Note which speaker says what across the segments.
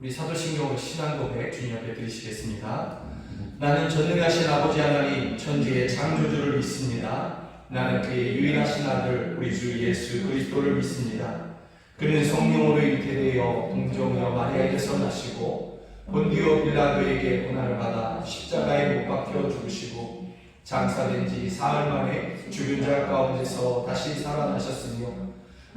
Speaker 1: 우리 사도신경 신앙 고백 주님 앞에 드리시겠습니다. 나는 전능하신 아버지 하나님 천지의 창조주를 믿습니다. 나는 그의 유일하신 아들 우리 주 예수 그리스도를 믿습니다. 그는 성령으로 잉태되어 동정녀 마리아에게서 나시고 본디오 빌라도에게 고난을 받아 십자가에 못 박혀 죽으시고 장사된 지 사흘 만에 죽은 자 가운데서 다시 살아나셨으며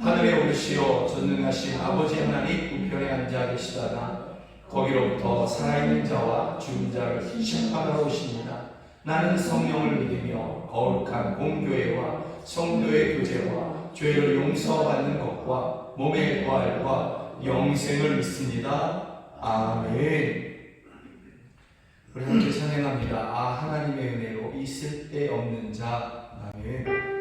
Speaker 1: 하늘에 오르시어 전능하신 아버지 하나님 우편에 앉아 계시다가 거기로부터 살아있는 자와 죽은 자를 심판하러 오십니다. 나는 성령을 믿으며 거룩한 공교회와 성도의 교제와 죄를 용서받는 것과 몸의 부활과 영생을 믿습니다. 아멘. 우리 함께 찬양합니다. 아 하나님의 은혜로 이 쓸데없는 자. 아멘.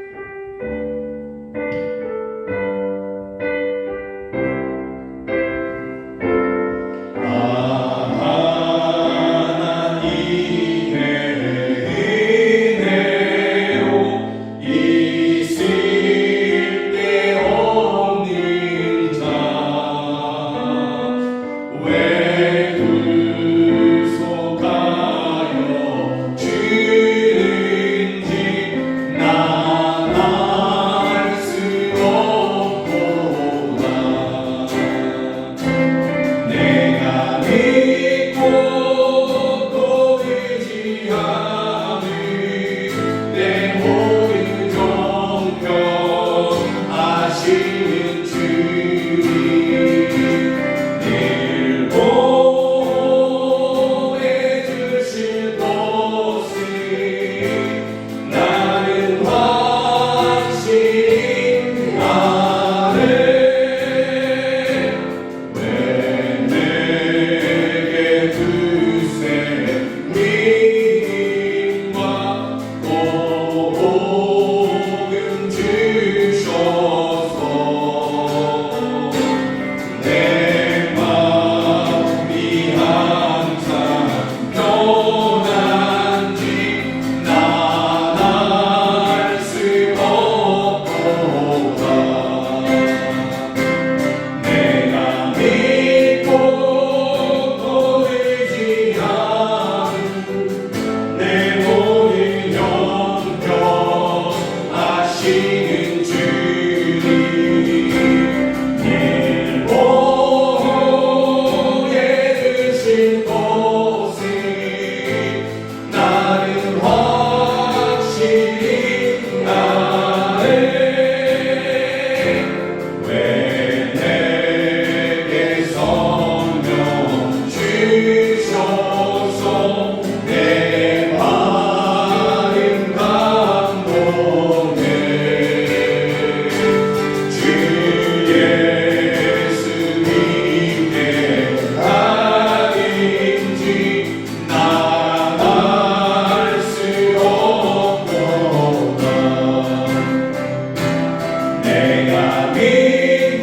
Speaker 2: 내가 믿고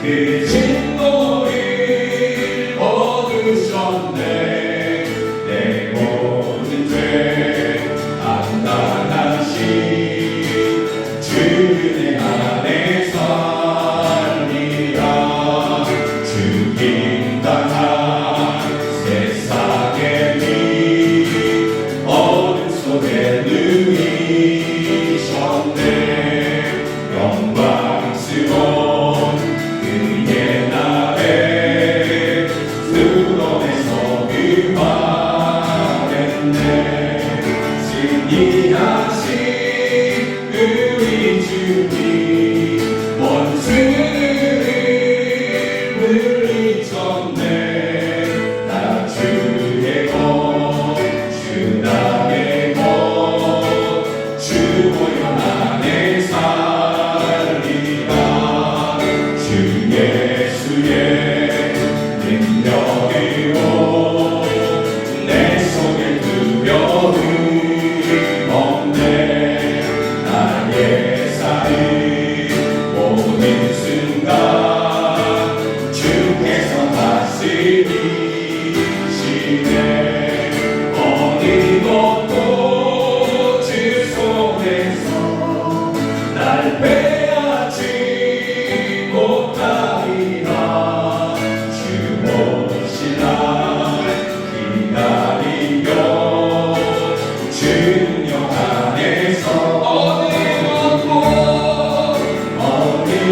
Speaker 2: 그 진노를 거두셨네. 내 모든 죄 감당하신 주의 안에 살리라. 죽임당한 세상의 빛 어둠 속에 누이셨네. 영광스러운 그의 날에 드러내서 유하했네. 승리하신 우리 주님 원수를 물리쳤네. 나 주의 것 주 나의 것 주 보혈 안에 살리라. 주 예수의 능력으로 내 속에 두려움 없네. 나의 삶의 모든 순간 주께서 다스리시네. 어느 것도 주 손에서 날 빼앗지 못하리라. 주 오실 날 기다리며 주 능력 안에서 어느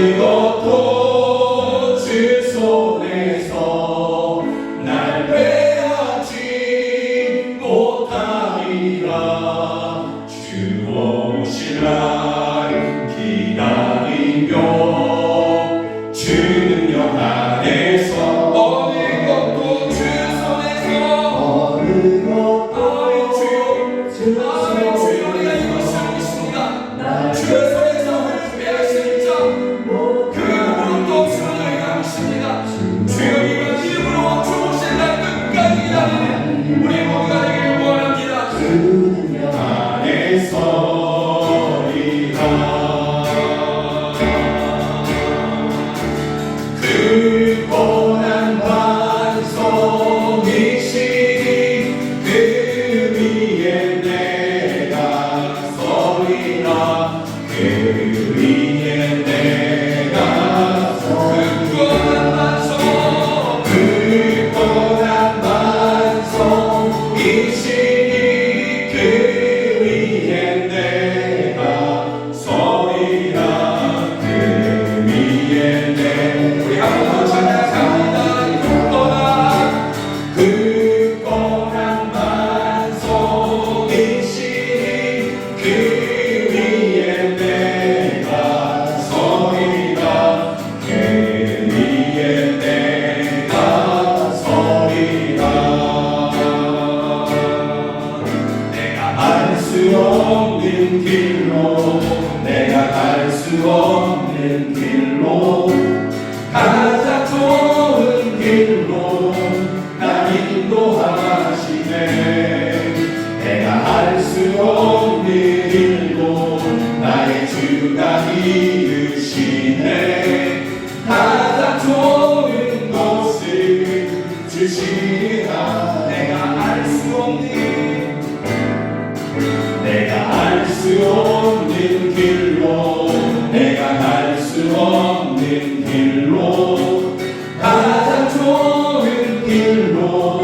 Speaker 2: 것도 주 손에서 날 빼앗지 못하리라. 주 오실 날 기다리며 주 능력 안에서 어느 것도 주 손에서 주여 우리가 이것을 믿습니다. 주의 손에서 우리를 빼앗을 자 그 무릎도 없으면 우리가 믿습니다. 주여 이런 이름으로 주 오실 날 끝까지 기다리는 우리 모두가 되기를 원합니다. 안에서 그 고난 반석이시니 그 위에 내가 서리라. 그 위에 내가 그 고난 반석이시니 그 위에 내가 서리라. 그 위에 우리 한번 찬양합니다. 그 고난 반석이시니 그 위에 내가 서리라. 그 위에 내가 서리라. 내가 알 수 없는 길로 내가 갈 수 없는 길로 가장 좋은 길로 날 인도하시네. 내가 알 수 없는 길로 나의 주가 이으시네. 가장 좋은 것을 주시리라. 내가 알 수 없는 길로 내가 갈 수 없는 길로 가장 좋은 길로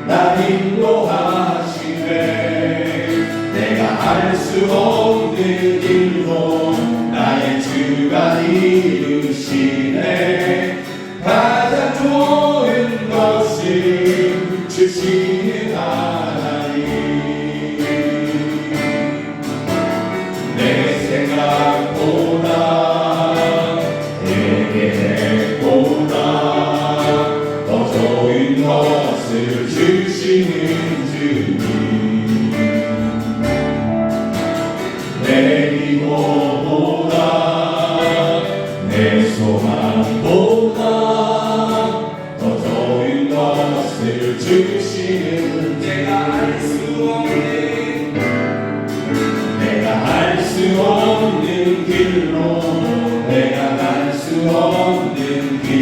Speaker 2: 날 인도하시네. 내가 알 수 없는 길로 나의 주가 이루시네. 가장 좋은 것을 주시는 하나님. 내 생각보다 계획보다 더 좋은 것을 주시는 주님. 내 기도보다 내 소망보다 더 좋은 것을 주시는 내가 알 수 없는 길로 내가 갈 수 없는 길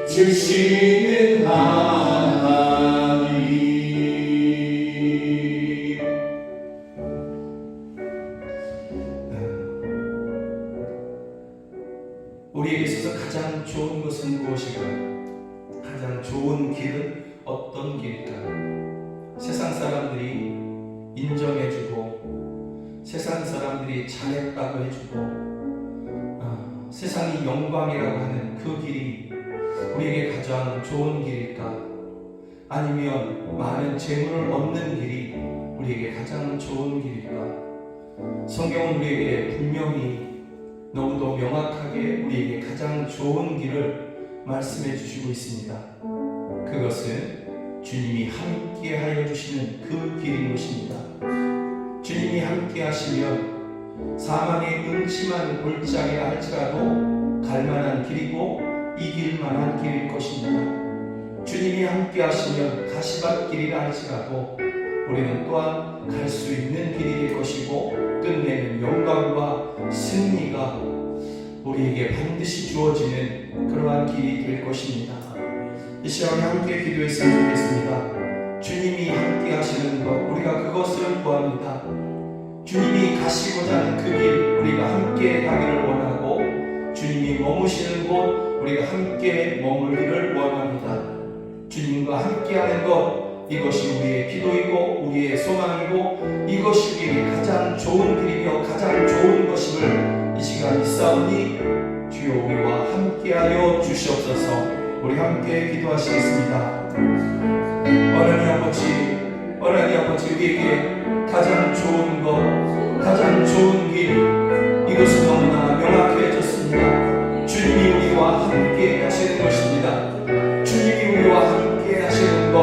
Speaker 2: 주시는 하나님.
Speaker 1: 우리에게 있어서 가장 좋은 것은 무엇일까? 가장 좋은 길은 어떤 길일까? 세상 사람들이 인정해주고, 세상 사람들이 잘했다고 해주고, 세상이 영광이라고 하는 그 길이 우리에게 가장 좋은 길일까? 아니면 많은 재물을 얻는 길이 우리에게 가장 좋은 길일까? 성경은 우리에게 분명히 너무도 명확하게 우리에게 가장 좋은 길을 말씀해 주시고 있습니다. 그것은 주님이 함께 하여 주시는 그 길인 것입니다. 주님이 함께 하시면 사망의 음침한 골짜기라 할지라도 갈만한 길이고 이길 만한 길일 것입니다. 주님이 함께 하시면 가시밭길이라 할지라도 우리는 또한 갈 수 있는 길이 될 것이고 끝내는 영광과 승리가 우리에게 반드시 주어지는 그러한 길이 될 것입니다. 이 시간에 함께 기도했으면 좋겠습니다. 주님이 함께 하시는 것, 우리가 그것을 구합니다. 주님이 가시고자 하는 그 길, 우리가 함께 가기를 원하고, 주님이 머무시는 곳, 우리가 함께 머물기를 원합니다. 주님과 함께하는 것, 이것이 우리의 기도이고 우리의 소망이고 이것이 우리에게 가장 좋은 길이며 가장 좋은 것임을 이 시간 믿사오니 주여 우리와 함께하여 주시옵소서. 우리 함께 기도하시겠습니다. 하나님 아버지, 우리에게 가장 좋은 것, 가장 좋은 길, 이것은 너무나 명확해졌습니다. 주님이 우리와 함께 하시는 것입니다. 주님이 우리와 함께 하시는 것,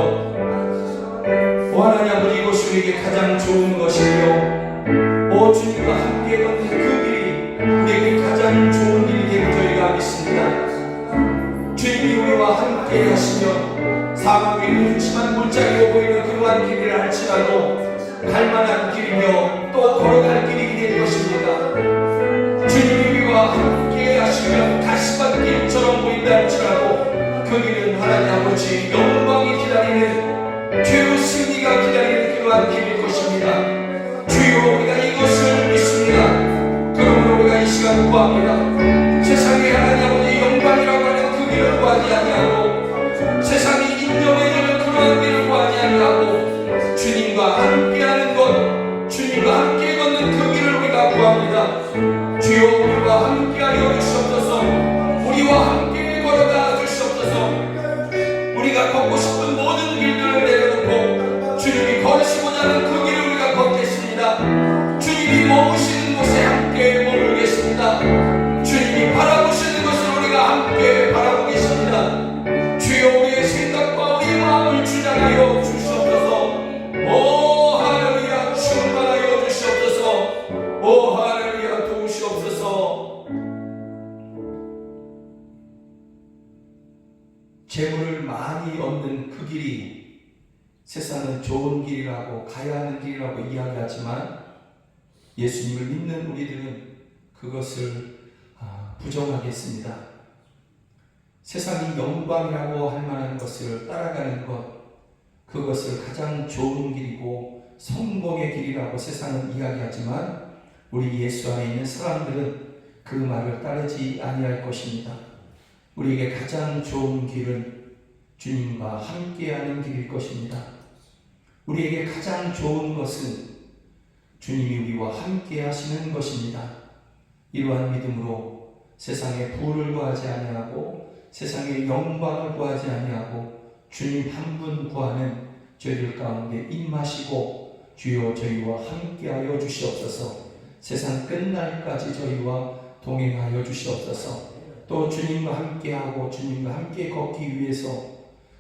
Speaker 1: 하나님 아버지, 이것이 우리에게 가장 좋은 것이며 주님과 함께 걷는 그 길이 우리에게 가장 좋은 길이 되는 저희가 믿습니다. 주님이 우리와 함께 하시면 사망의 음침한 골짜기로 보이는 그러한 길이라 할지라도 갈만한 길이며 또 걸어갈 길이 될 것입니다. 주님이 우리와 함께 하시면 가시밭길처럼 보인다 할지라도 그 길은 하나님 아버지 영광이 기다리는 죄의 승리가 기다리는 그러한 길일 것입니다. 주여 우리가 이것을 믿습니다. 그러므로 우리가 이 시간 구합니다. 세상에 하나님 아버지 영광이라고 하는 그 길을 구하지 아니하고 세상이 인정해주는 그러한 길을 구하지 아니하고 주님과 함께하는 것, 주님과 함께 걷는 그 길을 우리가 구합니다. 주여 우리와 함께하여 주시옵소서. 우리와 함께 걸어가 주시옵소서. 우리가 걷고 싶은 모든 길들을 내려놓고 주님이 걸으시고자 하는 그 길을 우리가 걷겠습니다. 주님이 머무시는 곳에 함께 머물겠습니다. 주님이 바라보시는 것을 우리가 함께 바라보 계십니다. 주여 우리의 생각과 우리의 마음을 주장하여 주시옵소서. 오 할렐루야, 충만하여 주시옵소서. 오 할렐루야, 도우시옵소서. 재물을 많이 얻는 그 길이 세상은 좋은 길이라고, 가야 하는 길이라고 이야기하지만 예수님을 믿는 우리들은 그것을 부정하겠습니다. 세상이 영광이라고 할 만한 것을 따라가는 것, 그것을 가장 좋은 길이고 성공의 길이라고 세상은 이야기하지만 우리 예수 안에 있는 사람들은 그 말을 따르지 아니할 것입니다. 우리에게 가장 좋은 길은 주님과 함께하는 길일 것입니다. 우리에게 가장 좋은 것은 주님이 우리와 함께 하시는 것입니다. 이러한 믿음으로 세상의 부를 구하지 아니하고 세상의 영광을 구하지 아니하고 주님 한 분 구하는 저희들 가운데 임하시고 주여 저희와 함께하여 주시옵소서. 세상 끝날까지 저희와 동행하여 주시옵소서. 또 주님과 함께하고 주님과 함께 걷기 위해서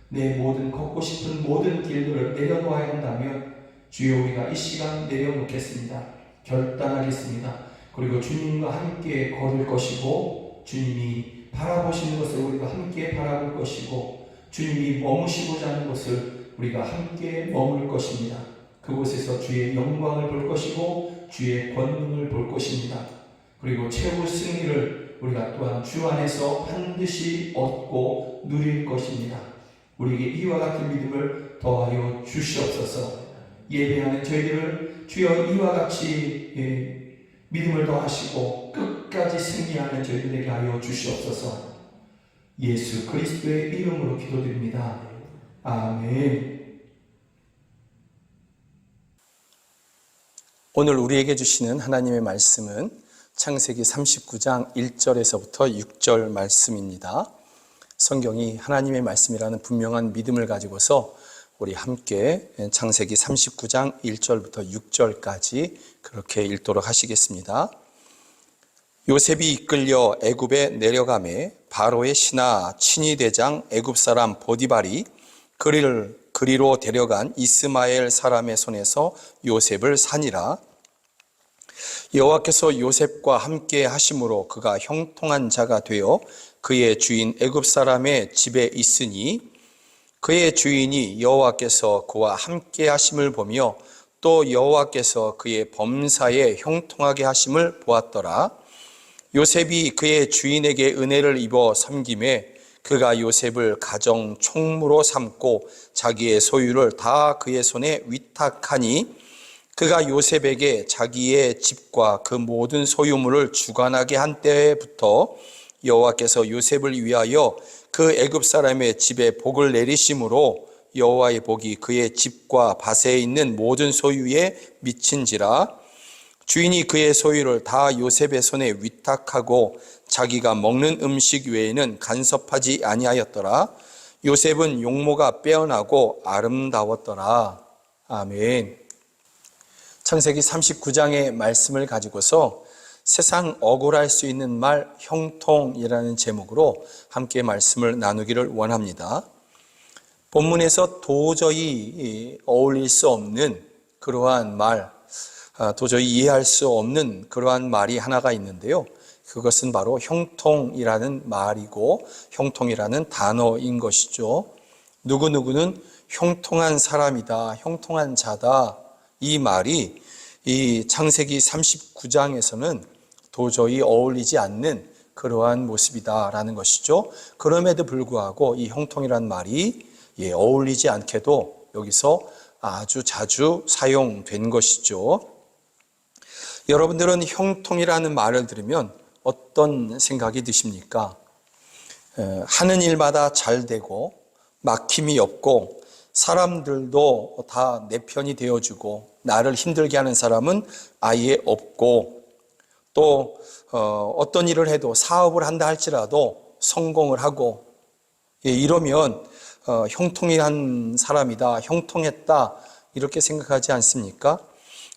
Speaker 1: 내 모든 걷고 싶은 모든 길들을 내려놓아야 한다면 주여 우리가 이 시간 내려놓겠습니다. 결단하겠습니다. 그리고 주님과 함께 걸을 것이고 주님이 바라보시는 것을 우리가 함께 바라볼 것이고 주님이 머무시고자 하는 것을 우리가 함께 머물 것입니다. 그곳에서 주의 영광을 볼 것이고 주의 권능을 볼 것입니다. 그리고 최후 승리를 우리가 또한 주 안에서 반드시 얻고 누릴 것입니다. 우리에게 이와 같은 믿음을 더하여 주시옵소서. 예배하는 저희들을 주여 이와 같이 믿음을 더하시고 끝까지 승리하는 저희들 되게 하여 주시옵소서. 예수 그리스도의 이름으로 기도드립니다. 아멘.
Speaker 3: 오늘 우리에게 주시는 하나님의 말씀은 창세기 39장 1절에서부터 6절 말씀입니다. 성경이 하나님의 말씀이라는 분명한 믿음을 가지고서 우리 함께 창세기 39장 1절부터 6절까지 그렇게 읽도록 하시겠습니다. 요셉이 이끌려 애굽에 내려가매 바로의 신하 친위대장 애굽 사람 보디발이 그리로 데려간 이스마엘 사람의 손에서 요셉을 산이라. 여호와께서 요셉과 함께 하심으로 그가 형통한 자가 되어 그의 주인 애굽 사람의 집에 있으니 그의 주인이 여호와께서 그와 함께 하심을 보며 또 여호와께서 그의 범사에 형통하게 하심을 보았더라. 요셉이 그의 주인에게 은혜를 입어 섬김에 그가 요셉을 가정 총무로 삼고 자기의 소유를 다 그의 손에 위탁하니 그가 요셉에게 자기의 집과 그 모든 소유물을 주관하게 한 때부터 여호와께서 요셉을 위하여 그 애굽 사람의 집에 복을 내리심으로 여호와의 복이 그의 집과 밭에 있는 모든 소유에 미친지라. 주인이 그의 소유를 다 요셉의 손에 위탁하고 자기가 먹는 음식 외에는 간섭하지 아니하였더라. 요셉은 용모가 빼어나고 아름다웠더라. 아멘. 창세기 39장의 말씀을 가지고서 세상 억울할 수 있는 말 형통이라는 제목으로 함께 말씀을 나누기를 원합니다. 본문에서 도저히 어울릴 수 없는 그러한 말, 도저히 이해할 수 없는 그러한 말이 하나가 있는데요. 그것은 바로 형통이라는 말이고 형통이라는 단어인 것이죠. 누구누구는 형통한 사람이다, 형통한 자다. 이 말이 이 창세기 39장에서는 도저히 어울리지 않는 그러한 모습이다라는 것이죠. 그럼에도 불구하고 이 형통이라는 말이 어울리지 않게도 여기서 아주 자주 사용된 것이죠. 여러분들은 형통이라는 말을 들으면 어떤 생각이 드십니까? 하는 일마다 잘 되고 막힘이 없고 사람들도 다 내 편이 되어주고 나를 힘들게 하는 사람은 아예 없고 또 어떤 일을 해도 사업을 한다 할지라도 성공을 하고 이러면 형통한 사람이다, 형통했다 이렇게 생각하지 않습니까?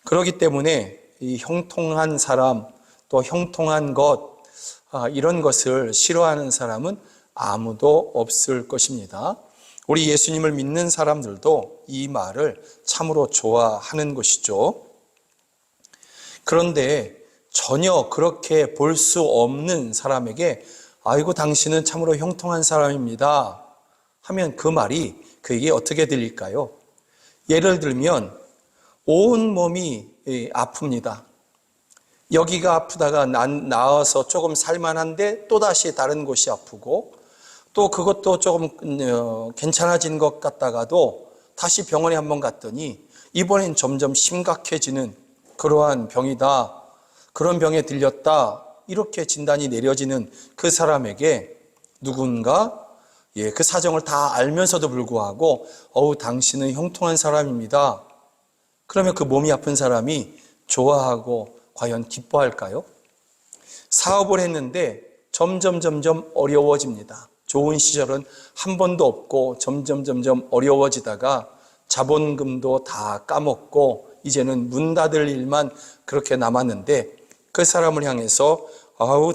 Speaker 3: 그렇기 때문에 이 형통한 사람 또 형통한 것 이런 것을 싫어하는 사람은 아무도 없을 것입니다. 우리 예수님을 믿는 사람들도 이 말을 참으로 좋아하는 것이죠. 그런데 전혀 그렇게 볼 수 없는 사람에게 아이고 당신은 참으로 형통한 사람입니다 하면 그 말이 그에게 어떻게 들릴까요? 예를 들면 온 몸이 아픕니다. 여기가 아프다가 나아서 조금 살만한데 또다시 다른 곳이 아프고 또 그것도 조금 괜찮아진 것 같다가도 다시 병원에 한번 갔더니 이번엔 점점 심각해지는 그러한 병이다. 그런 병에 들렸다. 이렇게 진단이 내려지는 그 사람에게 누군가 그 사정을 다 알면서도 불구하고 당신은 형통한 사람입니다. 그러면 그 몸이 아픈 사람이 좋아하고 과연 기뻐할까요? 사업을 했는데 점점 어려워집니다. 좋은 시절은 한 번도 없고 점점 어려워지다가 자본금도 다 까먹고 이제는 문 닫을 일만 그렇게 남았는데 그 사람을 향해서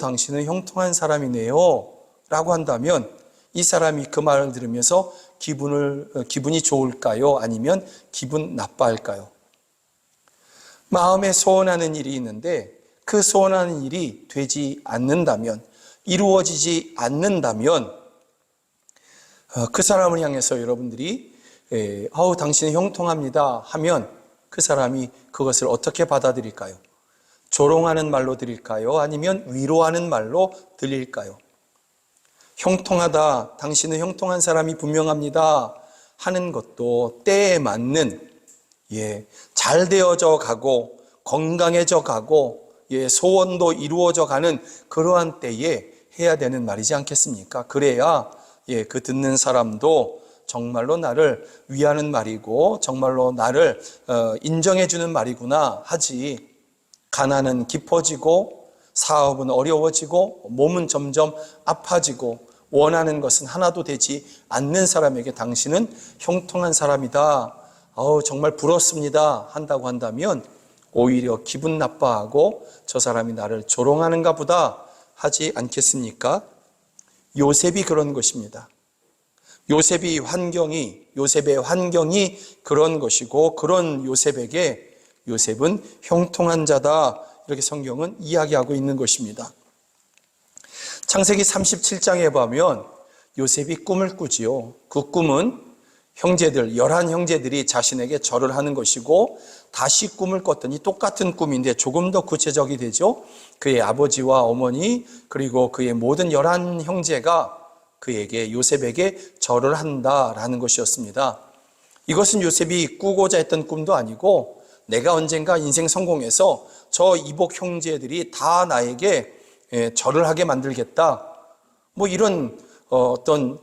Speaker 3: 당신은 형통한 사람이네요 라고 한다면 이 사람이 그 말을 들으면서 기분이 좋을까요? 아니면 기분 나빠할까요? 마음에 소원하는 일이 있는데 그 소원하는 일이 되지 않는다면 이루어지지 않는다면 그 사람을 향해서 여러분들이 당신은 형통합니다 하면 그 사람이 그것을 어떻게 받아들일까요? 조롱하는 말로 드릴까요? 아니면 위로하는 말로 드릴까요? 형통하다, 당신은 형통한 사람이 분명합니다 하는 것도 때에 맞는, 잘 되어져 가고 건강해져 가고 소원도 이루어져 가는 그러한 때에 해야 되는 말이지 않겠습니까? 그래야 그 듣는 사람도 정말로 나를 위하는 말이고 정말로 나를 인정해 주는 말이구나 하지, 가난은 깊어지고 사업은 어려워지고 몸은 점점 아파지고 원하는 것은 하나도 되지 않는 사람에게 당신은 형통한 사람이다, 정말 부럽습니다 한다고 한다면 오히려 기분 나빠하고 저 사람이 나를 조롱하는가 보다 하지 않겠습니까? 요셉이 그런 것입니다. 요셉의 환경이 그런 것이고, 그런 요셉에게 요셉은 형통한 자다, 이렇게 성경은 이야기하고 있는 것입니다. 창세기 37장에 보면 요셉이 꿈을 꾸지요. 그 꿈은 11형제들이 자신에게 절을 하는 것이고, 다시 꿈을 꿨더니 똑같은 꿈인데 조금 더 구체적이 되죠. 그의 아버지와 어머니 그리고 그의 모든 11형제가 그에게, 요셉에게 절을 한다라는 것이었습니다. 이것은 요셉이 꾸고자 했던 꿈도 아니고, 내가 언젠가 인생 성공해서 저 이복 형제들이 다 나에게 절을 하게 만들겠다, 이런 어떤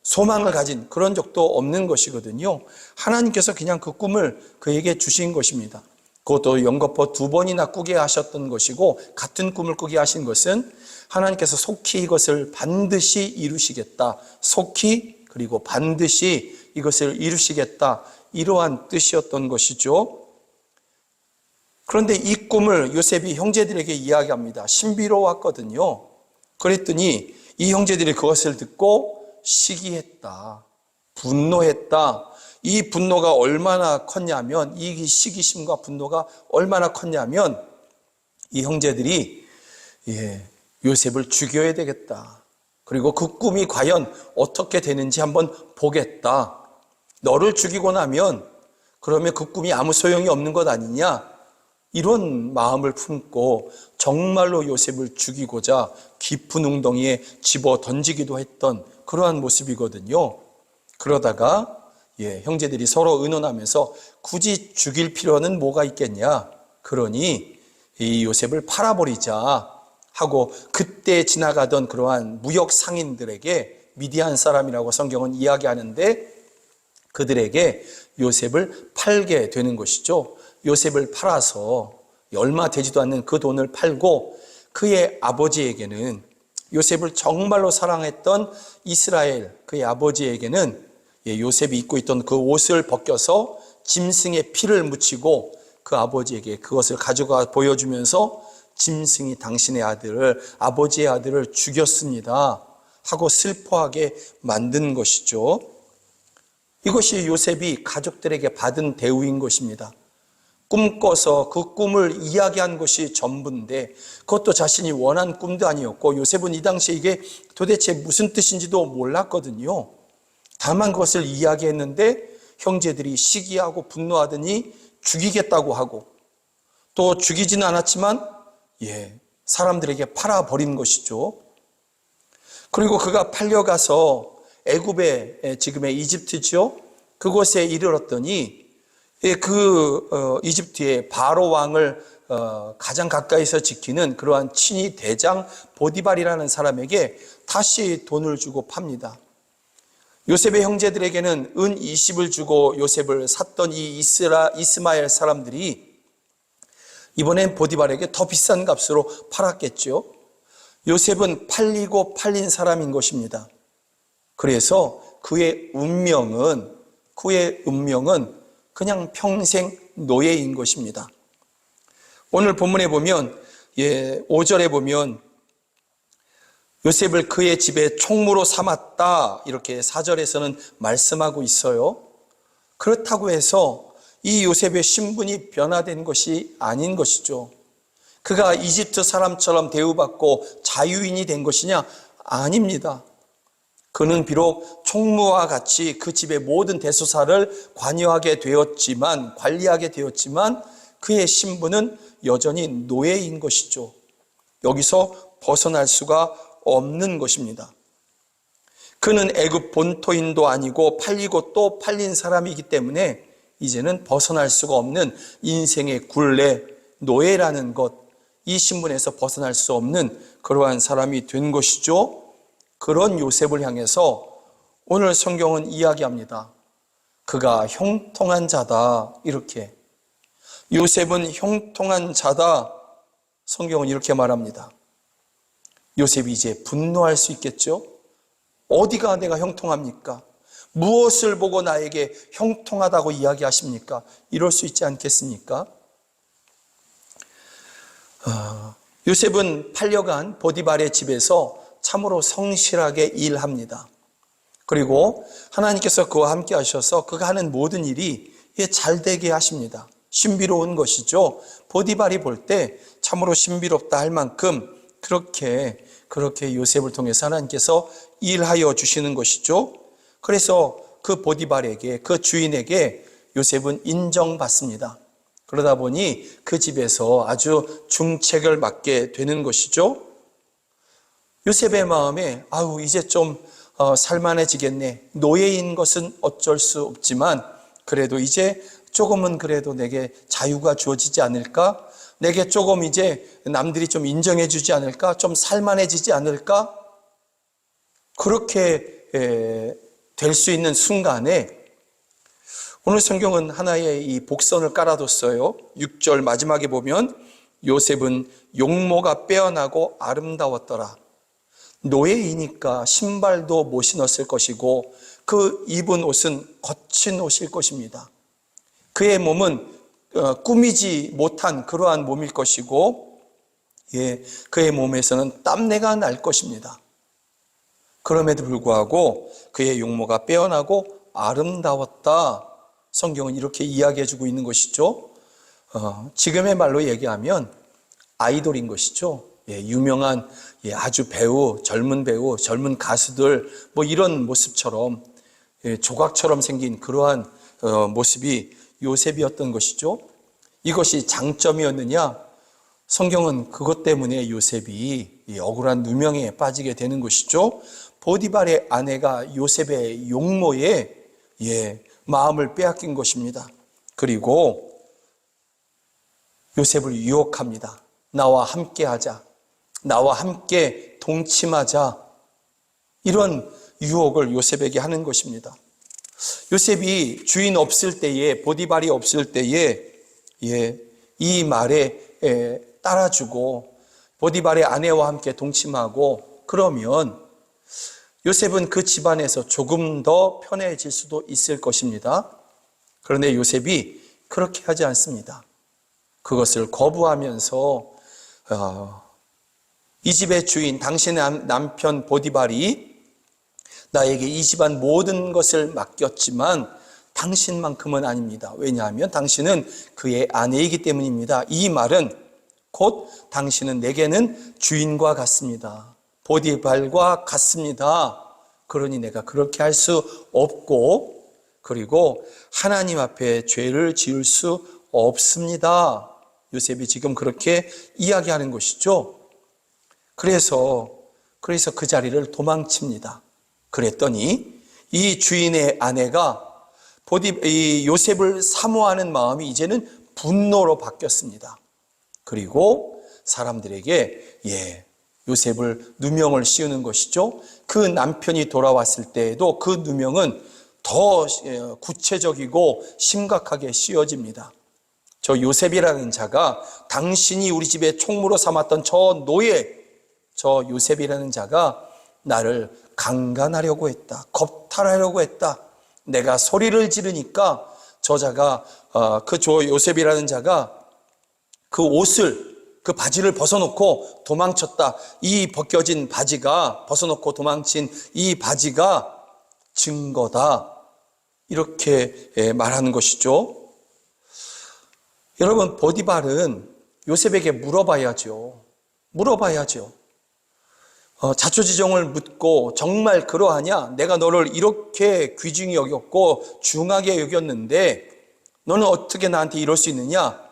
Speaker 3: 소망을 가진 그런 적도 없는 것이거든요. 하나님께서 그냥 그 꿈을 그에게 주신 것입니다. 그것도 연거푸 2번이나 꾸게 하셨던 것이고, 같은 꿈을 꾸게 하신 것은 하나님께서 속히 이것을 반드시 이루시겠다, 속히 그리고 반드시 이것을 이루시겠다, 이러한 뜻이었던 것이죠. 그런데 이 꿈을 요셉이 형제들에게 이야기합니다. 신비로웠거든요. 그랬더니 이 형제들이 그것을 듣고 시기했다, 분노했다. 이 분노가 얼마나 컸냐면, 이 시기심과 분노가 얼마나 컸냐면, 이 형제들이 요셉을 죽여야 되겠다, 그리고 그 꿈이 과연 어떻게 되는지 한번 보겠다, 너를 죽이고 나면 그러면 그 꿈이 아무 소용이 없는 것 아니냐, 이런 마음을 품고 정말로 요셉을 죽이고자 깊은 웅덩이에 집어 던지기도 했던 그러한 모습이거든요. 그러다가 형제들이 서로 의논하면서 굳이 죽일 필요는 뭐가 있겠냐, 그러니 이 요셉을 팔아버리자 하고, 그때 지나가던 그러한 무역 상인들에게, 미디안 사람이라고 성경은 이야기하는데, 그들에게 요셉을 팔게 되는 것이죠. 요셉을 팔아서 얼마 되지도 않는 그 돈을 팔고, 그의 아버지에게는, 요셉을 정말로 사랑했던 이스라엘 그의 아버지에게는 요셉이 입고 있던 그 옷을 벗겨서 짐승의 피를 묻히고 그 아버지에게 그것을 가져가 보여주면서, 짐승이 당신의 아들을, 아버지의 아들을 죽였습니다 하고 슬퍼하게 만든 것이죠. 이것이 요셉이 가족들에게 받은 대우인 것입니다. 꿈꿔서 그 꿈을 이야기한 것이 전부인데, 그것도 자신이 원한 꿈도 아니었고, 요셉은 이 당시에 이게 도대체 무슨 뜻인지도 몰랐거든요. 다만 그것을 이야기했는데 형제들이 시기하고 분노하더니 죽이겠다고 하고, 또 죽이지는 않았지만 사람들에게 팔아버린 것이죠. 그리고 그가 팔려가서 애굽의, 지금의 이집트죠, 그곳에 이르렀더니 이집트의 바로 왕을 가장 가까이서 지키는 그러한 친위 대장 보디발이라는 사람에게 다시 돈을 주고 팝니다. 요셉의 형제들에게는 은 20을 주고 요셉을 샀던 이 이스마엘 사람들이 이번엔 보디발에게 더 비싼 값으로 팔았겠죠. 요셉은 팔리고 팔린 사람인 것입니다. 그래서 그의 운명은 그냥 평생 노예인 것입니다. 오늘 본문에 보면 5절에 보면 요셉을 그의 집에 총무로 삼았다, 이렇게 4절에서는 말씀하고 있어요. 그렇다고 해서 이 요셉의 신분이 변화된 것이 아닌 것이죠. 그가 이집트 사람처럼 대우받고 자유인이 된 것이냐? 아닙니다. 그는 비록 총무와 같이 그 집의 모든 대소사를 관리하게 되었지만 그의 신분은 여전히 노예인 것이죠. 여기서 벗어날 수가 없는 것입니다. 그는 애굽 본토인도 아니고 팔리고 또 팔린 사람이기 때문에 이제는 벗어날 수가 없는 인생의 굴레, 노예라는 것, 이 신분에서 벗어날 수 없는 그러한 사람이 된 것이죠. 그런 요셉을 향해서 오늘 성경은 이야기합니다. 그가 형통한 자다, 이렇게. 요셉은 형통한 자다, 성경은 이렇게 말합니다. 요셉이 이제 분노할 수 있겠죠? 어디가 내가 형통합니까? 무엇을 보고 나에게 형통하다고 이야기하십니까? 이럴 수 있지 않겠습니까? 요셉은 팔려간 보디발의 집에서 참으로 성실하게 일합니다. 그리고 하나님께서 그와 함께 하셔서 그가 하는 모든 일이 잘 되게 하십니다. 신비로운 것이죠. 보디발이 볼 때 참으로 신비롭다 할 만큼 그렇게 요셉을 통해서 하나님께서 일하여 주시는 것이죠. 그래서 그 보디발에게, 그 주인에게 요셉은 인정받습니다. 그러다 보니 그 집에서 아주 중책을 맡게 되는 것이죠. 요셉의 마음에 이제 좀 살만해지겠네. 노예인 것은 어쩔 수 없지만 그래도 이제 조금은 그래도 내게 자유가 주어지지 않을까? 내게 조금 이제 남들이 좀 인정해 주지 않을까? 좀 살만해지지 않을까? 그렇게 될 수 있는 순간에 오늘 성경은 하나의 이 복선을 깔아뒀어요. 6절 마지막에 보면 요셉은 용모가 빼어나고 아름다웠더라. 노예이니까 신발도 못 신었을 것이고 그 입은 옷은 거친 옷일 것입니다. 그의 몸은 꾸미지 못한 그러한 몸일 것이고 그의 몸에서는 땀내가 날 것입니다. 그럼에도 불구하고 그의 용모가 빼어나고 아름다웠다. 성경은 이렇게 이야기해주고 있는 것이죠. 지금의 말로 얘기하면 아이돌인 것이죠. 유명한 아주 배우, 젊은 가수들 이런 모습처럼 조각처럼 생긴 그러한 모습이 요셉이었던 것이죠. 이것이 장점이었느냐? 성경은 그것 때문에 요셉이 억울한 누명에 빠지게 되는 것이죠. 보디발의 아내가 요셉의 용모에 마음을 빼앗긴 것입니다. 그리고 요셉을 유혹합니다. 나와 함께 하자. 나와 함께 동침하자. 이런 유혹을 요셉에게 하는 것입니다. 요셉이 주인 없을 때에, 보디발이 없을 때에 이 말에 따라주고 보디발의 아내와 함께 동침하고 그러면 요셉은 그 집안에서 조금 더 편해질 수도 있을 것입니다. 그런데 요셉이 그렇게 하지 않습니다. 그것을 거부하면서 이 집의 주인, 당신의 남편 보디발이 나에게 이 집안 모든 것을 맡겼지만 당신만큼은 아닙니다. 왜냐하면 당신은 그의 아내이기 때문입니다. 이 말은 곧 당신은 내게는 주인과 같습니다. 보디발과 같습니다. 그러니 내가 그렇게 할 수 없고 그리고 하나님 앞에 죄를 지을 수 없습니다. 요셉이 지금 그렇게 이야기하는 것이죠. 그래서 그 자리를 도망칩니다. 그랬더니 이 주인의 아내가 이 요셉을 사모하는 마음이 이제는 분노로 바뀌었습니다. 그리고 사람들에게 요셉을 누명을 씌우는 것이죠. 그 남편이 돌아왔을 때에도 그 누명은 더 구체적이고 심각하게 씌워집니다. 저 요셉이라는 자가 당신이 우리 집에 총무로 삼았던 저 노예, 저 요셉이라는 자가 나를 강간하려고 했다. 겁탈하려고 했다. 내가 소리를 지르니까 저자가 요셉이라는 자가 그 바지를 벗어놓고 도망쳤다. 이 벗겨진 바지가, 벗어놓고 도망친 이 바지가 증거다. 이렇게 말하는 것이죠. 여러분, 보디발은 요셉에게 물어봐야죠. 자초지종을 묻고 정말 그러하냐? 내가 너를 이렇게 귀중히 여겼고 중하게 여겼는데 너는 어떻게 나한테 이럴 수 있느냐?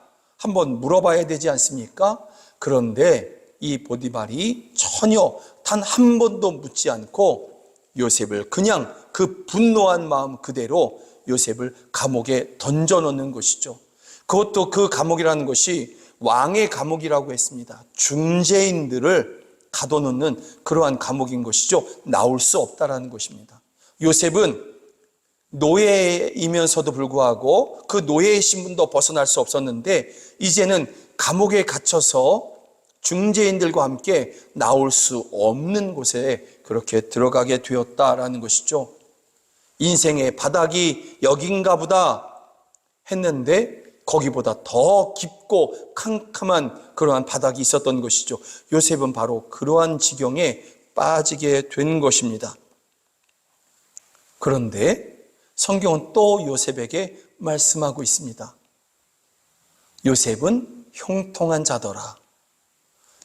Speaker 3: 한번 물어봐야 되지 않습니까? 그런데 이 보디발이 전혀 단 한 번도 묻지 않고 요셉을 그냥 그 분노한 마음 그대로 요셉을 감옥에 던져놓는 것이죠. 그것도 그 감옥이라는 것이 왕의 감옥이라고 했습니다. 중재인들을 가둬놓는 그러한 감옥인 것이죠. 나올 수 없다라는 것입니다. 요셉은 노예이면서도 불구하고 그 노예의 신분도 벗어날 수 없었는데 이제는 감옥에 갇혀서 중재인들과 함께 나올 수 없는 곳에 그렇게 들어가게 되었다라는 것이죠. 인생의 바닥이 여긴가 보다 했는데 거기보다 더 깊고 캄캄한 그러한 바닥이 있었던 것이죠. 요셉은 바로 그러한 지경에 빠지게 된 것입니다. 그런데 성경은 또 요셉에게 말씀하고 있습니다. 요셉은 형통한 자더라.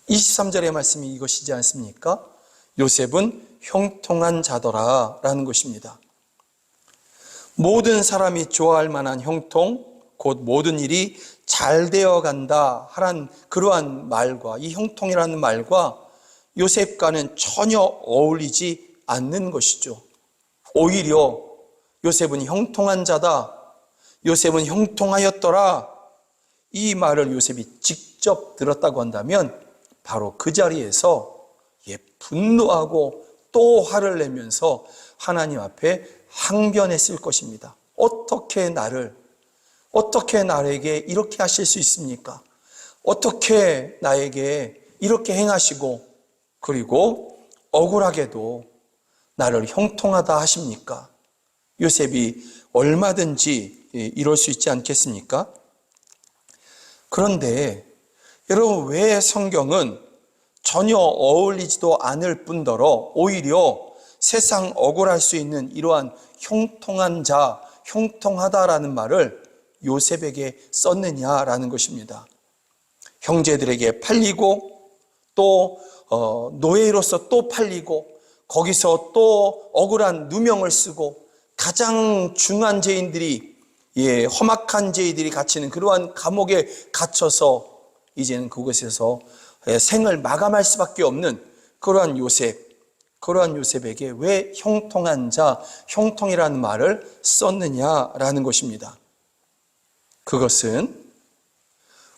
Speaker 3: 23절의 말씀이 이것이지 않습니까? 요셉은 형통한 자더라 라는 것입니다. 모든 사람이 좋아할 만한 형통, 곧 모든 일이 잘 되어 간다 하란 그러한 말과 이 형통이라는 말과 요셉과는 전혀 어울리지 않는 것이죠. 오히려 요셉은 형통한 자다, 요셉은 형통하였더라, 이 말을 요셉이 직접 들었다고 한다면 바로 그 자리에서 분노하고 또 화를 내면서 하나님 앞에 항변했을 것입니다. 어떻게 나에게 이렇게 하실 수 있습니까? 어떻게 나에게 이렇게 행하시고 그리고 억울하게도 나를 형통하다 하십니까? 요셉이 얼마든지 이럴 수 있지 않겠습니까? 그런데 여러분, 왜 성경은 전혀 어울리지도 않을 뿐더러 오히려 세상 억울할 수 있는 이러한 형통한 자, 형통하다라는 말을 요셉에게 썼느냐라는 것입니다. 형제들에게 팔리고 또 노예로서 또 팔리고 거기서 또 억울한 누명을 쓰고 가장 중한 죄인들이 험악한 죄인들이 갇히는 그러한 감옥에 갇혀서 이제는 그곳에서 생을 마감할 수밖에 없는 그러한 요셉에게 왜 형통한 자, 형통이라는 말을 썼느냐라는 것입니다. 그것은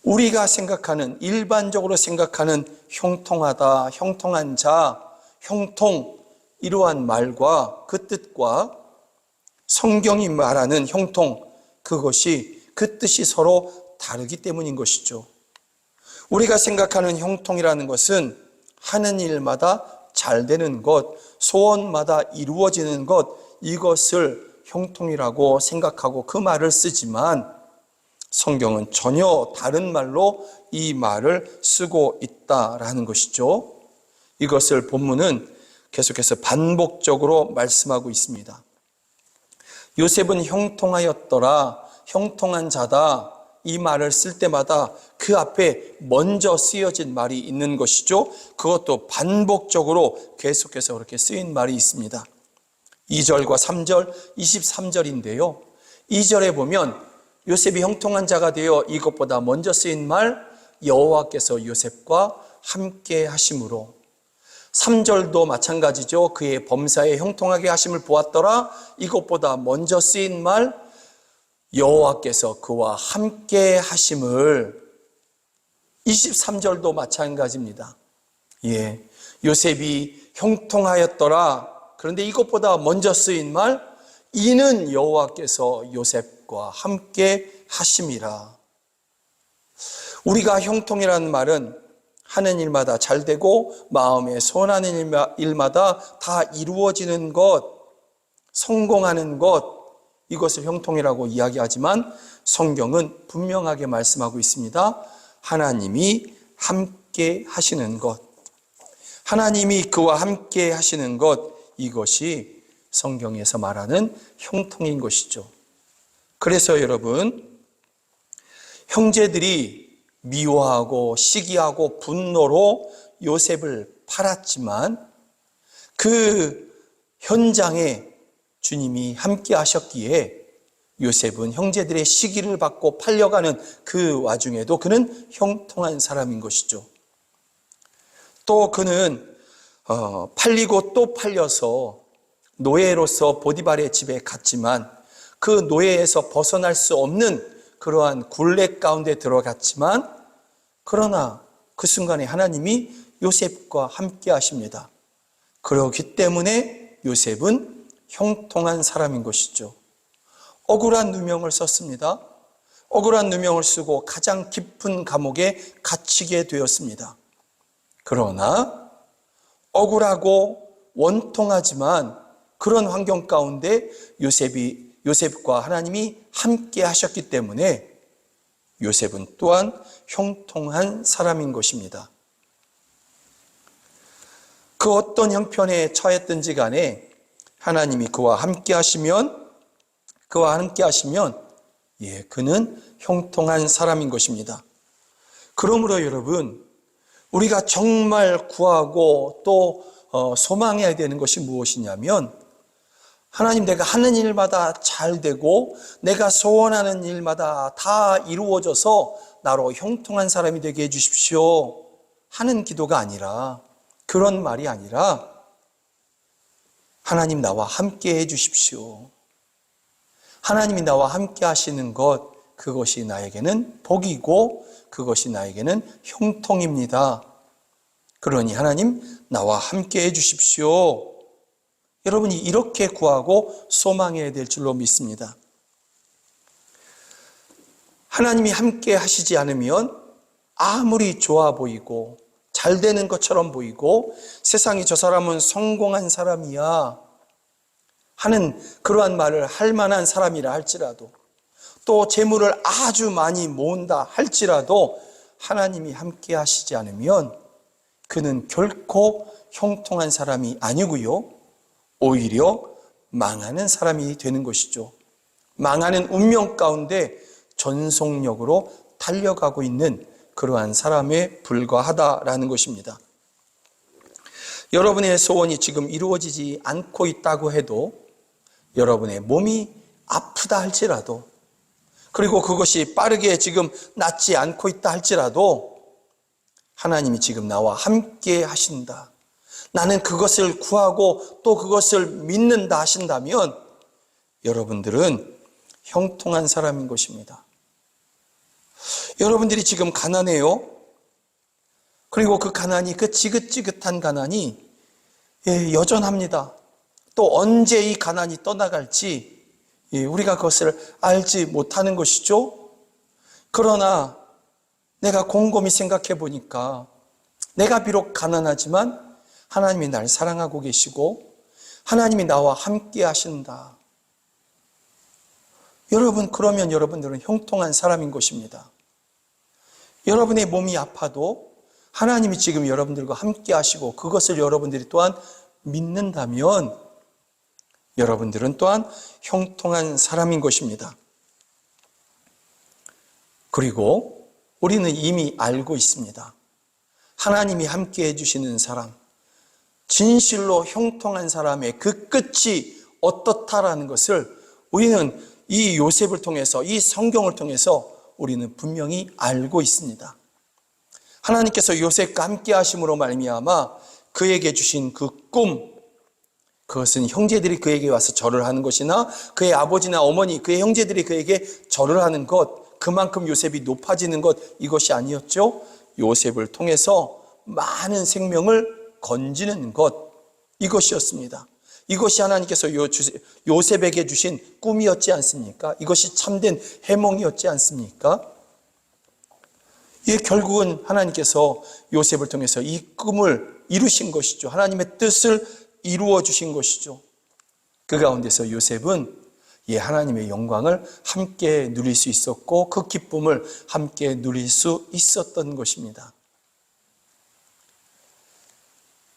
Speaker 3: 우리가 생각하는, 일반적으로 생각하는 형통하다, 형통한 자, 형통, 이러한 말과 그 뜻과 성경이 말하는 형통, 그것이 그 뜻이 서로 다르기 때문인 것이죠. 우리가 생각하는 형통이라는 것은 하는 일마다 잘 되는 것, 소원마다 이루어지는 것, 이것을 형통이라고 생각하고 그 말을 쓰지만 성경은 전혀 다른 말로 이 말을 쓰고 있다라는 것이죠. 이것을 본문은 계속해서 반복적으로 말씀하고 있습니다. 요셉은 형통하였더라, 형통한 자다, 이 말을 쓸 때마다 그 앞에 먼저 쓰여진 말이 있는 것이죠. 그것도 반복적으로 계속해서 그렇게 쓰인 말이 있습니다. 2절과 3절, 23절인데요. 2절에 보면 요셉이 형통한 자가 되어 이것보다 먼저 쓰인 말, 여호와께서 요셉과 함께 하심으로. 3절도 마찬가지죠. 그의 범사에 형통하게 하심을 보았더라. 이것보다 먼저 쓰인 말, 여호와께서 그와 함께 하심을. 23절도 마찬가지입니다. 요셉이 형통하였더라. 그런데 이것보다 먼저 쓰인 말, 이는 여호와께서 요셉과 함께 하심이라. 우리가 형통이라는 말은 하는 일마다 잘 되고 마음에 소원하는 일마다 다 이루어지는 것, 성공하는 것, 이것을 형통이라고 이야기하지만 성경은 분명하게 말씀하고 있습니다. 하나님이 함께 하시는 것, 하나님이 그와 함께 하시는 것, 이것이 성경에서 말하는 형통인 것이죠. 그래서 여러분, 형제들이 미워하고 시기하고 분노로 요셉을 팔았지만 그 현장에 주님이 함께 하셨기에 요셉은 형제들의 시기를 받고 팔려가는 그 와중에도 그는 형통한 사람인 것이죠. 또 그는 팔리고 또 팔려서 노예로서 보디발의 집에 갔지만 그 노예에서 벗어날 수 없는 그러한 굴레 가운데 들어갔지만 그러나 그 순간에 하나님이 요셉과 함께 하십니다. 그렇기 때문에 요셉은 형통한 사람인 것이죠. 억울한 누명을 썼습니다. 억울한 누명을 쓰고 가장 깊은 감옥에 갇히게 되었습니다. 그러나 억울하고 원통하지만 그런 환경 가운데 요셉과 하나님이 함께 하셨기 때문에 요셉은 또한 형통한 사람인 것입니다. 그 어떤 형편에 처했든지 간에 하나님이 그와 함께 하시면 그는 형통한 사람인 것입니다. 그러므로 여러분, 우리가 정말 구하고 또 소망해야 되는 것이 무엇이냐면 하나님, 내가 하는 일마다 잘 되고 내가 소원하는 일마다 다 이루어져서 나로 형통한 사람이 되게 해주십시오 하는 기도가 아니라, 그런 말이 아니라 하나님 나와 함께 해주십시오. 하나님이 나와 함께 하시는 것, 그것이 나에게는 복이고 그것이 나에게는 형통입니다. 그러니 하나님 나와 함께 해주십시오. 여러분이 이렇게 구하고 소망해야 될 줄로 믿습니다. 하나님이 함께 하시지 않으면 아무리 좋아 보이고 잘 되는 것처럼 보이고 세상이 저 사람은 성공한 사람이야 하는 그러한 말을 할 만한 사람이라 할지라도, 또 재물을 아주 많이 모은다 할지라도 하나님이 함께 하시지 않으면 그는 결코 형통한 사람이 아니고요, 오히려 망하는 사람이 되는 것이죠. 망하는 운명 가운데 전속력으로 달려가고 있는 그러한 사람에 불과하다라는 것입니다. 여러분의 소원이 지금 이루어지지 않고 있다고 해도, 여러분의 몸이 아프다 할지라도, 그리고 그것이 빠르게 지금 낫지 않고 있다 할지라도 하나님이 지금 나와 함께 하신다, 나는 그것을 구하고 또 그것을 믿는다 하신다면 여러분들은 형통한 사람인 것입니다. 여러분들이 지금 가난해요. 그리고 그 가난이, 그 지긋지긋한 가난이 여전합니다. 또 언제 이 가난이 떠나갈지 우리가 그것을 알지 못하는 것이죠. 그러나 내가 곰곰이 생각해 보니까 내가 비록 가난하지만 하나님이 날 사랑하고 계시고 하나님이 나와 함께 하신다. 여러분, 그러면 여러분들은 형통한 사람인 것입니다. 여러분의 몸이 아파도 하나님이 지금 여러분들과 함께 하시고 그것을 여러분들이 또한 믿는다면 여러분들은 또한 형통한 사람인 것입니다. 그리고 우리는 이미 알고 있습니다. 하나님이 함께 해주시는 사람, 진실로 형통한 사람의 그 끝이 어떻다라는 것을 우리는 이 요셉을 통해서, 이 성경을 통해서 우리는 분명히 알고 있습니다. 하나님께서 요셉과 함께 하심으로 말미암아 그에게 주신 그 꿈, 그것은 형제들이 그에게 와서 절을 하는 것이나 그의 아버지나 어머니, 그의 형제들이 그에게 절을 하는 것, 그만큼 요셉이 높아지는 것, 이것이 아니었죠. 요셉을 통해서 많은 생명을 건지는 것, 이것이었습니다. 이것이 하나님께서 요셉에게 주신 꿈이었지 않습니까? 이것이 참된 해몽이었지 않습니까? 결국은 하나님께서 요셉을 통해서 이 꿈을 이루신 것이죠. 하나님의 뜻을 이루어 주신 것이죠. 그 가운데서 요셉은 하나님의 영광을 함께 누릴 수 있었고 그 기쁨을 함께 누릴 수 있었던 것입니다.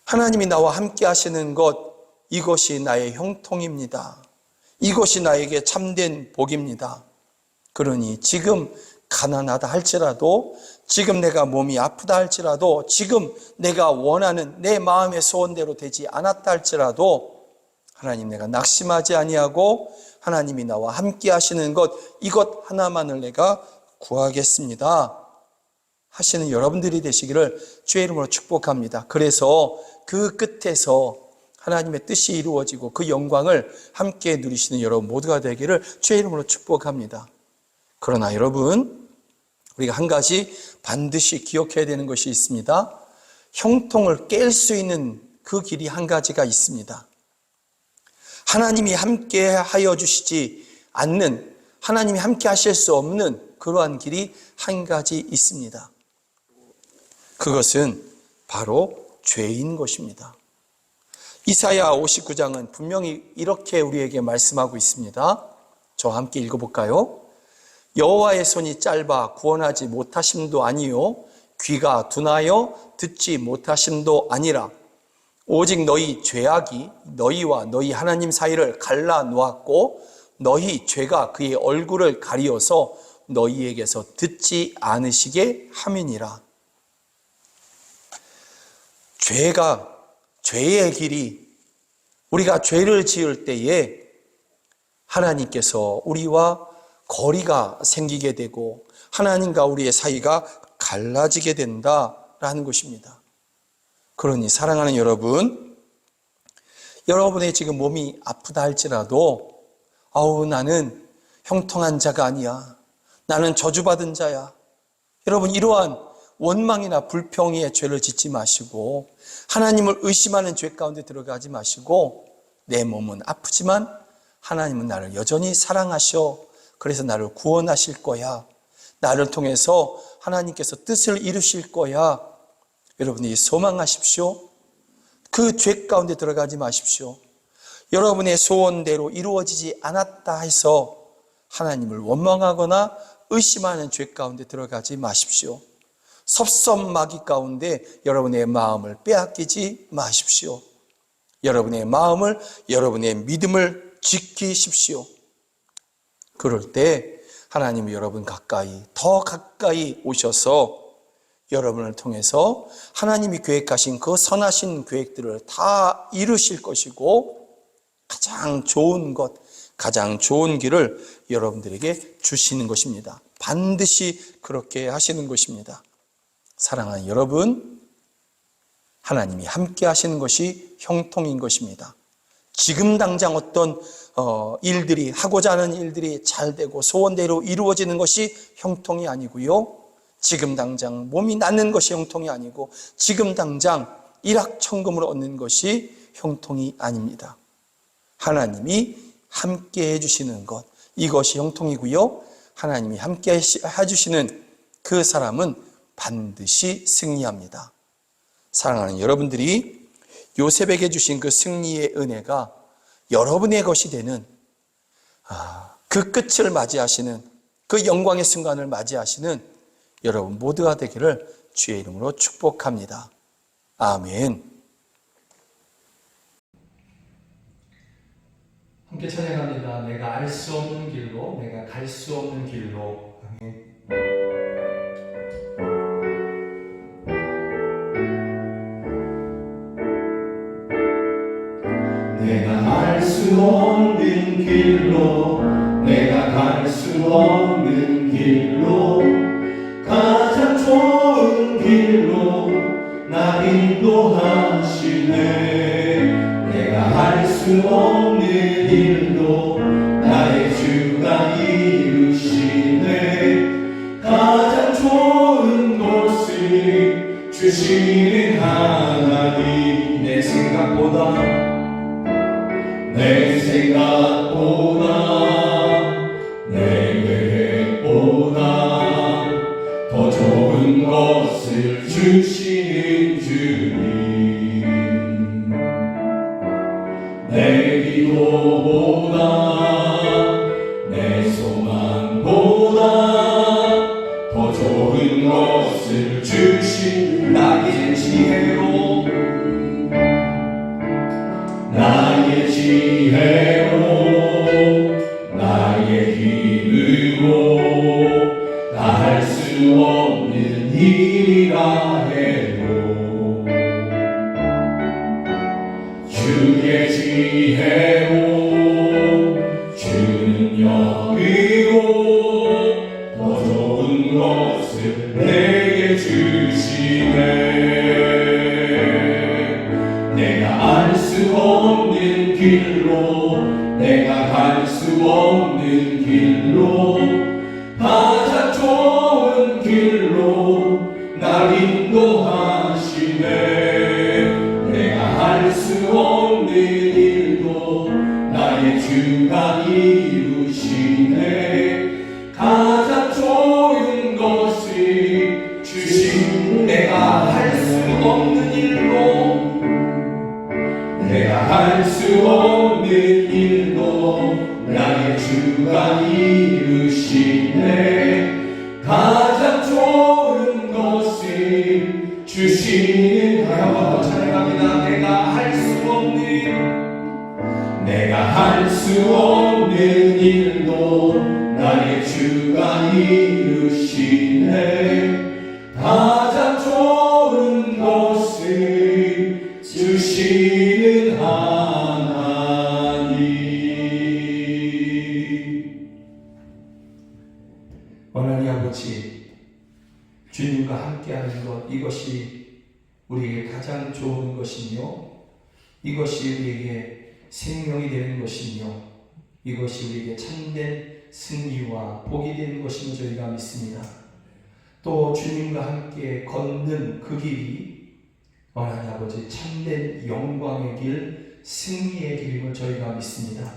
Speaker 3: 하나님이 나와 함께 하시는 것, 이것이 나의 형통입니다. 이것이 나에게 참된 복입니다. 그러니 지금 가난하다 할지라도, 지금 내가 몸이 아프다 할지라도, 지금 내가 원하는 내 마음의 소원대로 되지 않았다 할지라도 하나님, 내가 낙심하지 아니하고 하나님이 나와 함께 하시는 것, 이것 하나만을 내가 구하겠습니다 하시는 여러분들이 되시기를 주의 이름으로 축복합니다. 그래서 그 끝에서 하나님의 뜻이 이루어지고 그 영광을 함께 누리시는 여러분 모두가 되기를 주의 이름으로 축복합니다. 그러나 여러분, 우리가 한 가지 반드시 기억해야 되는 것이 있습니다. 형통을 깰 수 있는 그 길이 한 가지가 있습니다. 하나님이 함께 하여 주시지 않는, 하나님이 함께 하실 수 없는 그러한 길이 한 가지 있습니다. 그것은 바로 죄인 것입니다. 이사야 59장은 분명히 이렇게 우리에게 말씀하고 있습니다. 저와 함께 읽어볼까요? 여호와의 손이 짧아 구원하지 못하심도 아니요 귀가 둔하여 듣지 못하심도 아니라 오직 너희 죄악이 너희와 너희 하나님 사이를 갈라 놓았고 너희 죄가 그의 얼굴을 가리어서 너희에게서 듣지 않으시게 함이니라. 죄의 길이, 우리가 죄를 지을 때에 하나님께서 우리와 거리가 생기게 되고 하나님과 우리의 사이가 갈라지게 된다라는 것입니다. 그러니 사랑하는 여러분, 여러분의 지금 몸이 아프다 할지라도 나는 형통한 자가 아니야, 나는 저주받은 자야, 여러분 이러한 원망이나 불평의 죄를 짓지 마시고 하나님을 의심하는 죄 가운데 들어가지 마시고 내 몸은 아프지만 하나님은 나를 여전히 사랑하셔. 그래서 나를 구원하실 거야. 나를 통해서 하나님께서 뜻을 이루실 거야. 여러분이 소망하십시오. 그 죄 가운데 들어가지 마십시오. 여러분의 소원대로 이루어지지 않았다 해서 하나님을 원망하거나 의심하는 죄 가운데 들어가지 마십시오. 섭섭마귀 가운데 여러분의 마음을 빼앗기지 마십시오. 여러분의 마음을, 여러분의 믿음을 지키십시오. 그럴 때 하나님이 여러분 가까이, 더 가까이 오셔서 여러분을 통해서 하나님이 계획하신 그 선하신 계획들을 다 이루실 것이고 가장 좋은 것, 가장 좋은 길을 여러분들에게 주시는 것입니다. 반드시 그렇게 하시는 것입니다. 사랑하는 여러분, 하나님이 함께 하시는 것이 형통인 것입니다. 지금 당장 어떤 일들이, 하고자 하는 일들이 잘 되고 소원대로 이루어지는 것이 형통이 아니고요, 지금 당장 몸이 낫는 것이 형통이 아니고 지금 당장 일확천금을 얻는 것이 형통이 아닙니다. 하나님이 함께 해주시는 것, 이것이 형통이고요, 하나님이 함께 해주시는 그 사람은 반드시 승리합니다. 사랑하는 여러분들이 요셉에게 주신 그 승리의 은혜가 여러분의 것이 되는 그 끝을 맞이하시는, 그 영광의 순간을 맞이하시는 여러분 모두가 되기를 주의 이름으로 축복합니다. 아멘.
Speaker 1: 함께 찬양합니다. 내가 알 수 없는 길로, 내가 갈 수 없는 길로. 아멘.
Speaker 2: 내가 알 수 없는 길로, 내가 갈 수 없는 길로, 가장 좋은 길로 나 인도하시네. 내가 알 수 없는 일도 나의 주가 이루시네. 가장 좋은 곳을 주시는 하나님, 내 생각보다 내 계획보다 더 좋은 것을 주시는 주님, 내 기도보다 내 소망보다 더 좋은 것을 주시는 나의 지혜로 수 없는 길로 내가 갈 수 없는 길로 가장 좋은 길로 날 인도하시네. 내가 할 수 없는 일도 나의 주가 이루시네. 가장 좋은 것을 주신 내가 할 수 없는 일로 내가 할 수 없는 일도 나의 주가 이루시네. 가장 좋은 것을 주시는 하나님을 찬양합니다. 내가 할 수 없는 일도 나의 주가 이루시네. 가장 좋은 것을 주시는 하나님.
Speaker 1: 하나님 아버지, 주님과 함께하는 것, 이것이 우리에게 가장 좋은 것이며 이것이 우리에게 생명이 되는 것이며 이것이 우리에게 참된 승리와 복이 되는 것임을 저희가 믿습니다. 또 주님과 함께 걷는 그 길이 하나님 아버지 참된 영광의 길, 승리의 길임을 저희가 믿습니다.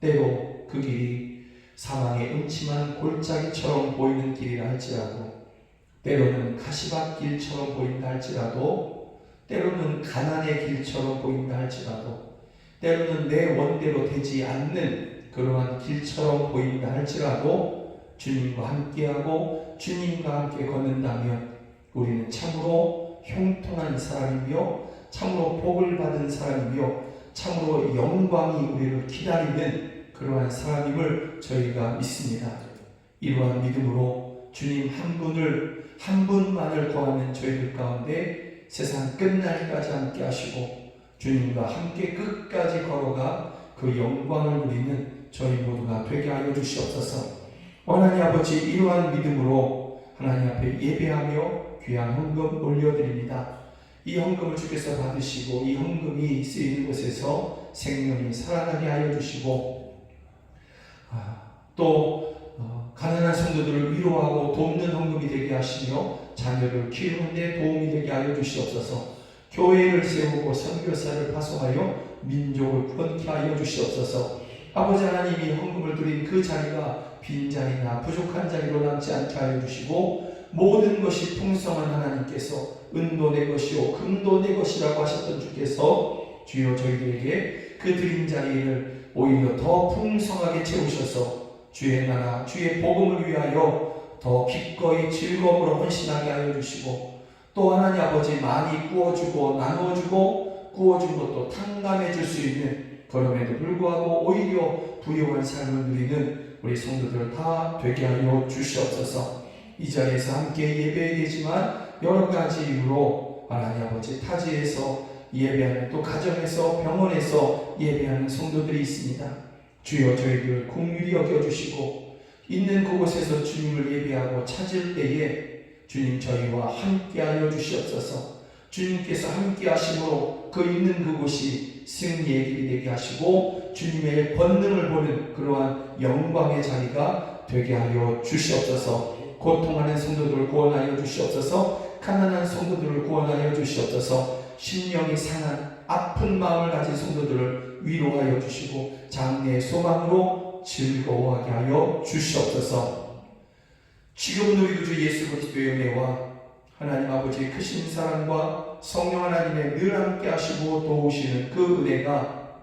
Speaker 1: 때로 그 길이 사망의 음침한 골짜기처럼 보이는 길이라 할지라도, 때로는 가시밭길처럼 보인다 할지라도, 때로는 가난의 길처럼 보인다 할지라도, 때로는 내 원대로 되지 않는 그러한 길처럼 보인다 할지라도 주님과 함께하고 주님과 함께 걷는다면 우리는 참으로 형통한 사람이며 참으로 복을 받은 사람이며 참으로 영광이 우리를 기다리는 그러한 사람임을 저희가 믿습니다. 이러한 믿음으로 주님 한 분만을 구하는 저희들 가운데 세상 끝날까지 함께 하시고 주님과 함께 끝까지 걸어가 그 영광을 누리는 저희 모두가 되게 하여 주시옵소서. 하나님 아버지, 이러한 믿음으로 하나님 앞에 예배하며 귀한 헌금 올려드립니다. 이 헌금을 주께서 받으시고 이 헌금이 쓰이는 곳에서 생명이 살아나게 하여 주시고 또 가난한 성도들을 위로하고 돕는 헌금이 되게 하시며 자녀를 키우는 데 도움이 되게 하여 주시옵소서. 교회를 세우고 선교사를 파송하여 민족을 구원케 하여 주시옵소서. 아버지 하나님, 이 헌금을 드린 그 자리가 빈자리나 부족한 자리로 남지 않게 하여 주시고 모든 것이 풍성한 하나님께서 은도 내 것이요 금도 내 것이라고 하셨던 주께서 주여 저희들에게 그 드린 자리를 오히려 더 풍성하게 채우셔서 주의 나라 주의 복음을 위하여 더 기꺼이 즐거움으로 헌신하게 하여 주시고 또 하나님 아버지 많이 구워주고 나눠주고 구워준 것도 탕감해 줄 수 있는, 그럼에도 불구하고 오히려 부유한 삶을 누리는 우리 성도들 다 되게 하여 주시옵소서. 이 자리에서 함께 예배되지만 여러 가지 이유로 하나님 아버지 타지에서 예배하는, 또 가정에서 병원에서 예배하는 성도들이 있습니다. 주여 저희들 긍휼히 여겨주시고 있는 그곳에서 주님을 예배하고 찾을 때에 주님 저희와 함께하여 주시옵소서. 주님께서 함께하심으로 그 있는 그곳이 승리의 길이 되게 하시고 주님의 권능을 보는 그러한 영광의 자리가 되게 하여 주시옵소서. 고통하는 성도들을 구원하여 주시옵소서. 가난한 성도들을 구원하여 주시옵소서. 심령이 상한 아픈 마음을 가진 성도들을 위로하여 주시고 장래의 소망으로 즐거워하게 하여 주시옵소서. 지금은 우리 구주 예수 그리스도의 은혜와 하나님 아버지의 크신 사랑과 성령 하나님의 늘 함께 하시고 도우시는 그 은혜가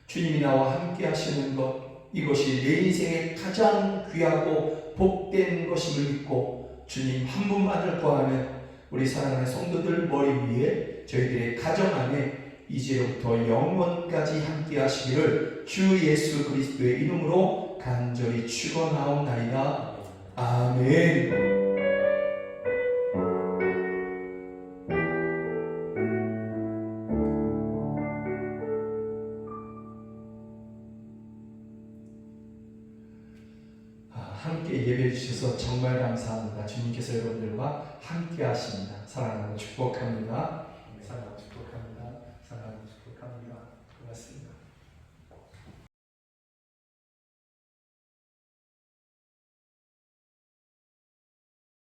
Speaker 1: 주님이 나와 함께 하시는 것, 이것이 내 인생의 가장 귀하고 복된 것임을 믿고 주님 한 분만을 구하는 우리 사랑하는 성도들 머리 위에 저희들의 가정 안에 이제부터 영원까지 함께 하시기를 주 예수 그리스도의 이름으로 간절히 축원하옵나이다. 아멘. 함께 예배해 주셔서 정말 감사합니다. 주님께서 여러분들과 함께 하십니다. 사랑하고 축복합니다.